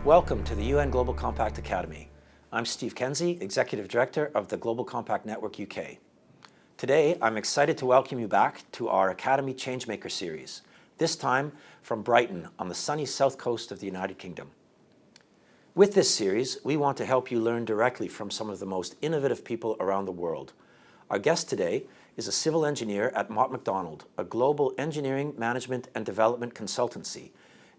Welcome to the UN Global Compact Academy. I'm Steve Kenzie, Executive Director of the Global Compact Network UK. Today, I'm excited to welcome you back to our Academy Changemaker series, this time from Brighton on the sunny south coast of the United Kingdom. With this series, we want to help you learn directly from some of the most innovative people around the world. Our guest today is a civil engineer at Mott MacDonald, a global engineering, management, and development consultancy,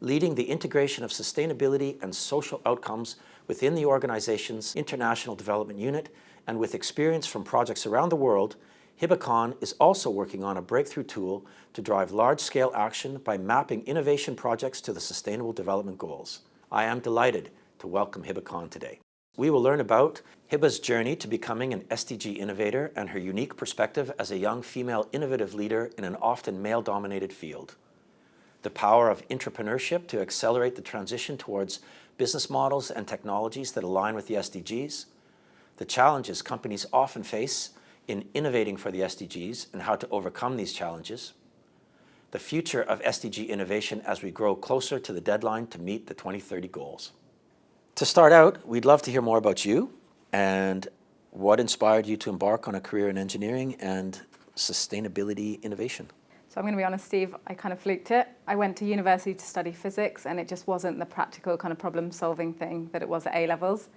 leading the integration of sustainability and social outcomes within the organization's International Development Unit, and with experience from projects around the world, Hiba Khan is also working on a breakthrough tool to drive large-scale action by mapping innovation projects to the Sustainable Development Goals. I am delighted to welcome Hiba Khan today. We will learn about Hiba's journey to becoming an SDG innovator and her unique perspective as a young female innovative leader in an often male-dominated field. The power of entrepreneurship to accelerate the transition towards business models and technologies that align with the SDGs, the challenges companies often face in innovating for the SDGs and how to overcome these challenges, the future of SDG innovation as we grow closer to the deadline to meet the 2030 goals. To start out, we'd love to hear more about you and what inspired you to embark on a career in engineering and sustainability innovation. So I'm going to be honest, Steve, I kind of fluked it. I went to university to study physics and it just wasn't the practical kind of problem-solving thing that it was at A-levels.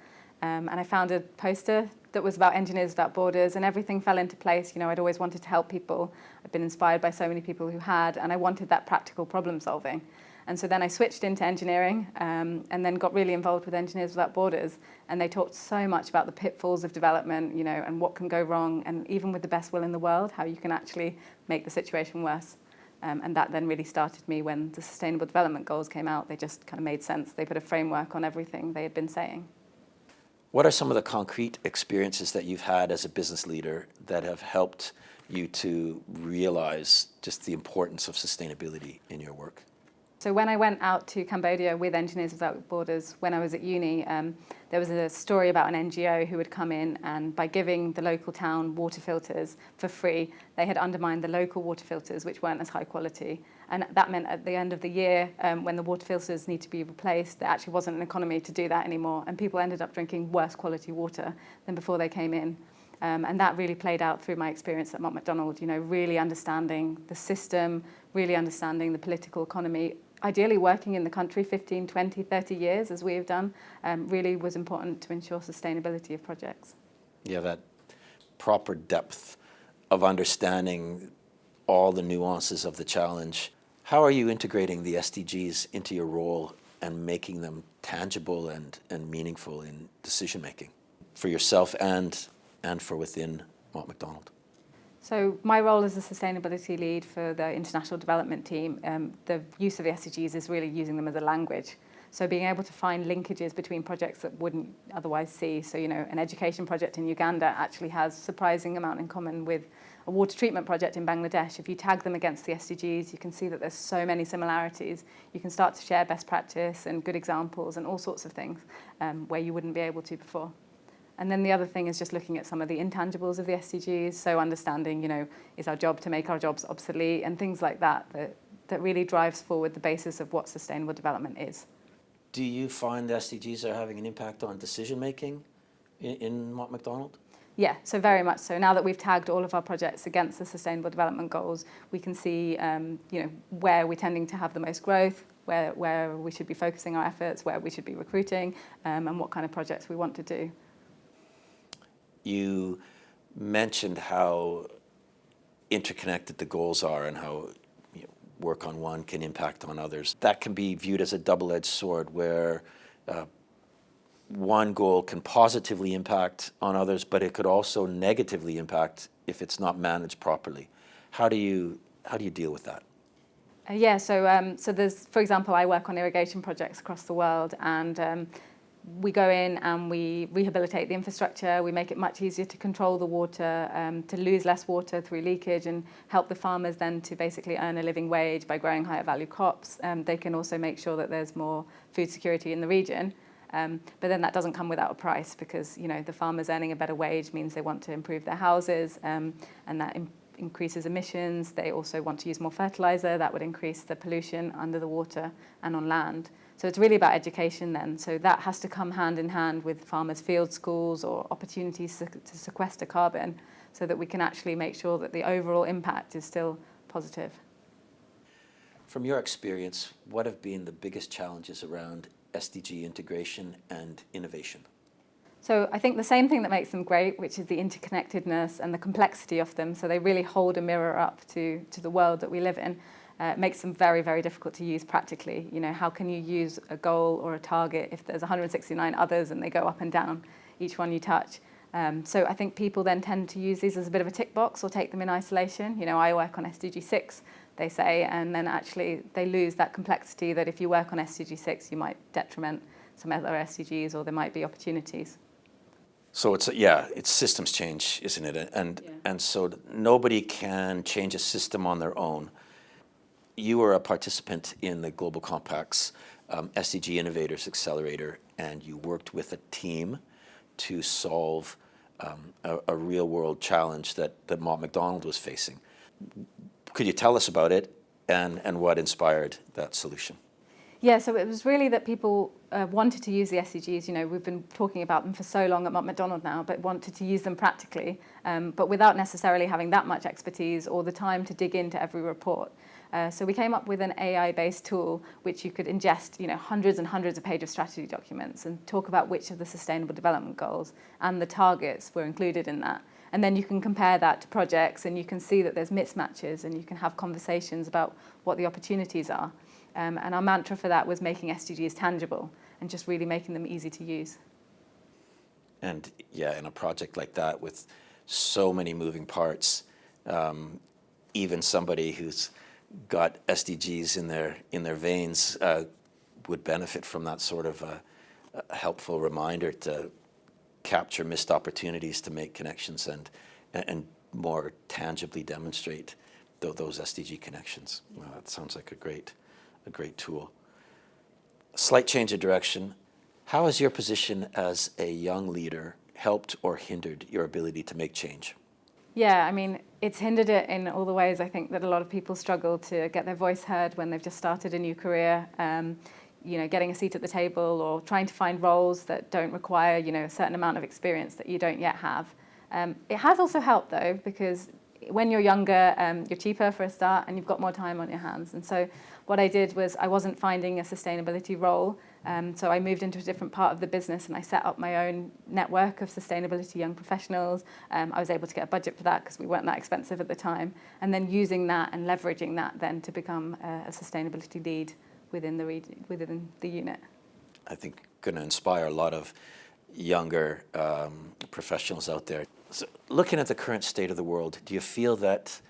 And I found a poster that was about Engineers Without Borders and everything fell into place. You know, I'd always wanted to help people. I'd been inspired by so many people who had, and I wanted that practical problem-solving. And so then I switched into engineering and then got really involved with Engineers Without Borders. And they talked so much about the pitfalls of development, you know, and what can go wrong. And even with the best will in the world, how you can actually make the situation worse. And that then really started me when the Sustainable Development Goals came out. They just kind of made sense. They put a framework on everything they had been saying. What are some of the concrete experiences that you've had as a business leader that have helped you to realize just the importance of sustainability in your work? So when I went out to Cambodia with Engineers Without Borders, when I was at uni, there was a story about an NGO who had come in and by giving the local town water filters for free, they had undermined the local water filters, which weren't as high quality. And that meant at the end of the year, when the water filters need to be replaced, there actually wasn't an economy to do that anymore. And people ended up drinking worse quality water than before they came in. And that really played out through my experience at Mott MacDonald, you know, really understanding the system, really understanding the political economy. Ideally working in the country 15, 20, 30 years, as we have done, really was important to ensure sustainability of projects. Yeah, that proper depth of understanding all the nuances of the challenge. How are you integrating the SDGs into your role and making them tangible and meaningful in decision making for yourself and for within Mott MacDonald? So my role as a sustainability lead for the international development team, the use of the SDGs is really using them as a language. So being able to find linkages between projects that wouldn't otherwise see. So, you know, an education project in Uganda actually has a surprising amount in common with a water treatment project in Bangladesh. If you tag them against the SDGs, you can see that there's so many similarities. You can start to share best practice and good examples and all sorts of things where you wouldn't be able to before. And then the other thing is just looking at some of the intangibles of the SDGs, so understanding, you know, is our job to make our jobs obsolete and things like that, that really drives forward the basis of what sustainable development is. Do you find the SDGs are having an impact on decision making in Mott MacDonald? Yeah, so very much so. Now that we've tagged all of our projects against the Sustainable Development Goals, we can see, you know, where we're tending to have the most growth, where we should be focusing our efforts, where we should be recruiting, and what kind of projects we want to do. You mentioned how interconnected the goals are and how work on one can impact on others. That can be viewed as a double-edged sword where one goal can positively impact on others, but it could also negatively impact if it's not managed properly. How do you deal with that? Yeah, so there's, for example, I work on irrigation projects across the world, and we go in and we rehabilitate the infrastructure, we make it much easier to control the water, to lose less water through leakage, and help the farmers then to basically earn a living wage by growing higher value crops. They can also make sure that there's more food security in the region. But then that doesn't come without a price because, you know, the farmers earning a better wage means they want to improve their houses, and that increases emissions. They also want to use more fertilizer. That would increase the pollution under the water and on land. So it's really about education then. So that has to come hand in hand with farmers' field schools or opportunities to sequester carbon so that we can actually make sure that the overall impact is still positive. From your experience, what have been the biggest challenges around SDG integration and innovation? So I think the same thing that makes them great, which is the interconnectedness and the complexity of them. So they really hold a mirror up to the world that we live in. Makes them very, very difficult to use practically. You know, how can you use a goal or a target if there's 169 others and they go up and down, each one you touch? So I think people then tend to use these as a bit of a tick box or take them in isolation. You know, I work on SDG 6, they say, and then actually they lose that complexity that if you work on SDG 6, you might detriment some other SDGs or there might be opportunities. So it's systems change, isn't it? And so nobody can change a system on their own. You were a participant in the Global Compact's SDG Innovators Accelerator, and you worked with a team to solve a real-world challenge that Mott MacDonald was facing. Could you tell us about it and what inspired that solution? Yeah, so it was really that people wanted to use the SDGs. You know, we've been talking about them for so long at Mott MacDonald now, but wanted to use them practically, but without necessarily having that much expertise or the time to dig into every report. So we came up with an AI-based tool which you could ingest, you know, hundreds and hundreds of pages of strategy documents and talk about which of the Sustainable Development Goals and the targets were included in that. And then you can compare that to projects and you can see that there's mismatches and you can have conversations about what the opportunities are. And our mantra for that was making SDGs tangible and just really making them easy to use. And yeah, in a project like that with so many moving parts, even somebody who's got SDGs in their veins would benefit from that sort of a helpful reminder to capture missed opportunities to make connections and more tangibly demonstrate those SDG connections. Well, that sounds like a great tool. A slight change of direction. How has your position as a young leader helped or hindered your ability to make change? Yeah, I mean, it's hindered it in all the ways I think that a lot of people struggle to get their voice heard when they've just started a new career. You know, getting a seat at the table or trying to find roles that don't require, you know, a certain amount of experience that you don't yet have. It has also helped though, because when you're younger, you're cheaper for a start and you've got more time on your hands. And so what I did was I wasn't finding a sustainability role. So I moved into a different part of the business and I set up my own network of sustainability young professionals. I was able to get a budget for that because we weren't that expensive at the time. And then using that and leveraging that then to become a sustainability lead within the unit. I think going to inspire a lot of younger professionals out there. So looking at the current state of the world, do you feel that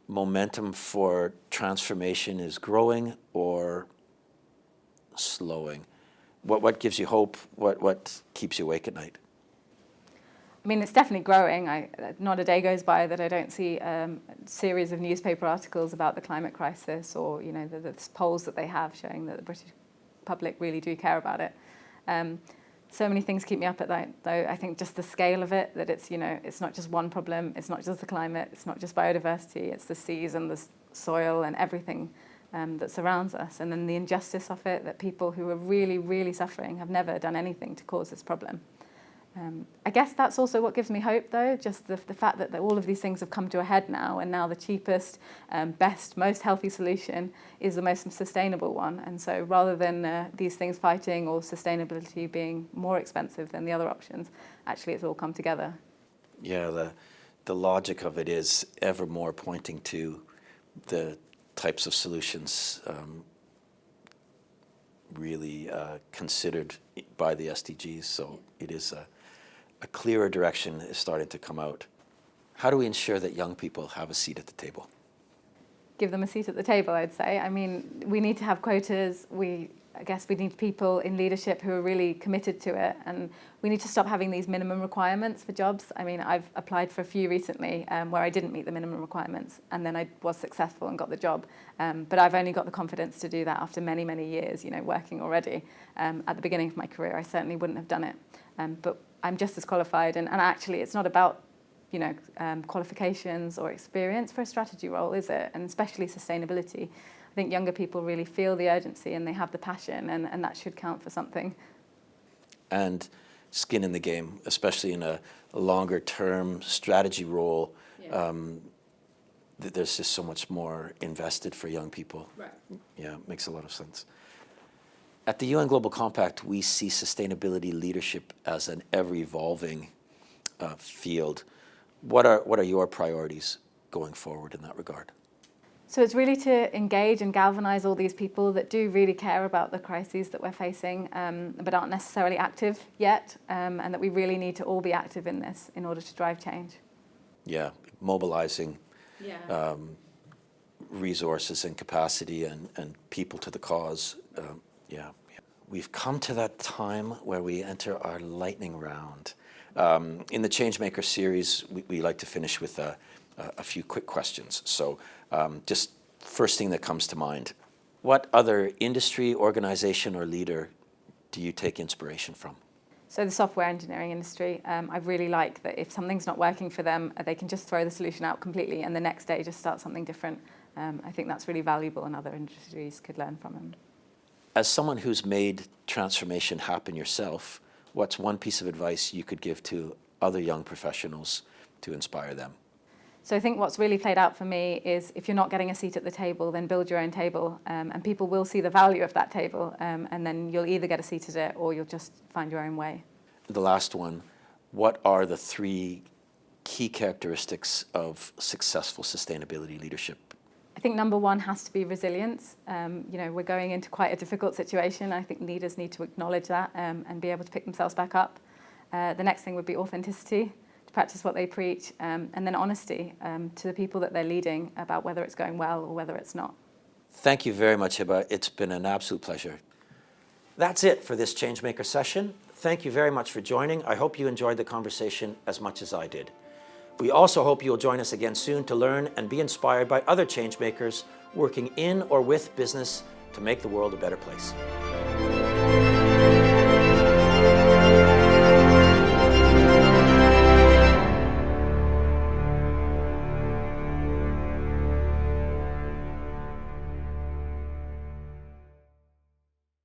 momentum for transformation is growing or slowing? What gives you hope? What keeps you awake at night? I mean, it's definitely growing. Not a day goes by that I don't see a series of newspaper articles about the climate crisis or, you know, the polls that they have showing that the British public really do care about it. So many things keep me up at night, though. I think just the scale of it, that it's, you know, it's not just one problem, it's not just the climate, it's not just biodiversity, it's the seas and the soil and everything that surrounds us. And then the injustice of it, that people who are really, really suffering have never done anything to cause this problem. I guess that's also what gives me hope, though, just the fact that all of these things have come to a head now, and now the cheapest, best, most healthy solution is the most sustainable one. And so rather than these things fighting or sustainability being more expensive than the other options, actually it's all come together. Yeah, the logic of it is ever more pointing to the types of solutions really considered by the SDGs. So it is a clearer direction is starting to come out. How do we ensure that young people have a seat at the table? Give them a seat at the table, I'd say. I mean, we need to have quotas. I guess we need people in leadership who are really committed to it, and we need to stop having these minimum requirements for jobs. I mean, I've applied for a few recently where I didn't meet the minimum requirements, and then I was successful and got the job. But I've only got the confidence to do that after many, many years, you know, working already. At the beginning of my career, I certainly wouldn't have done it. But I'm just as qualified, and actually it's not about qualifications or experience for a strategy role, is it? And especially sustainability. I think younger people really feel the urgency and they have the passion, and that should count for something. And skin in the game, especially in a longer term strategy role. Yeah. There's just so much more invested for young people. Right. Yeah, makes a lot of sense. At the UN Global Compact, we see sustainability leadership as an ever-evolving field. What are your priorities going forward in that regard? So it's really to engage and galvanise all these people that do really care about the crises that we're facing, but aren't necessarily active yet, and that we really need to all be active in this in order to drive change. Yeah, mobilizing resources and capacity and people to the cause. Yeah. We've come to that time where we enter our lightning round. In the Changemaker series, we like to finish with a few quick questions. So just first thing that comes to mind, what other industry, organization, or leader do you take inspiration from? So the software engineering industry, I really like that if something's not working for them, they can just throw the solution out completely and the next day just start something different. I think that's really valuable and other industries could learn from them. As someone who's made transformation happen yourself, what's one piece of advice you could give to other young professionals to inspire them? So I think what's really played out for me is if you're not getting a seat at the table, then build your own table, and people will see the value of that table, and then you'll either get a seat at it or you'll just find your own way. The last one, what are the 3 key characteristics of successful sustainability leadership? I think number 1 has to be resilience. We're going into quite a difficult situation. I think leaders need to acknowledge that and be able to pick themselves back up. The next thing would be authenticity, to practice what they preach, and then honesty to the people that they're leading about whether it's going well or whether it's not. Thank you very much, Hiba. It's been an absolute pleasure. That's it for this Changemaker session. Thank you very much for joining. I hope you enjoyed the conversation as much as I did. We also hope you'll join us again soon to learn and be inspired by other changemakers working in or with business to make the world a better place.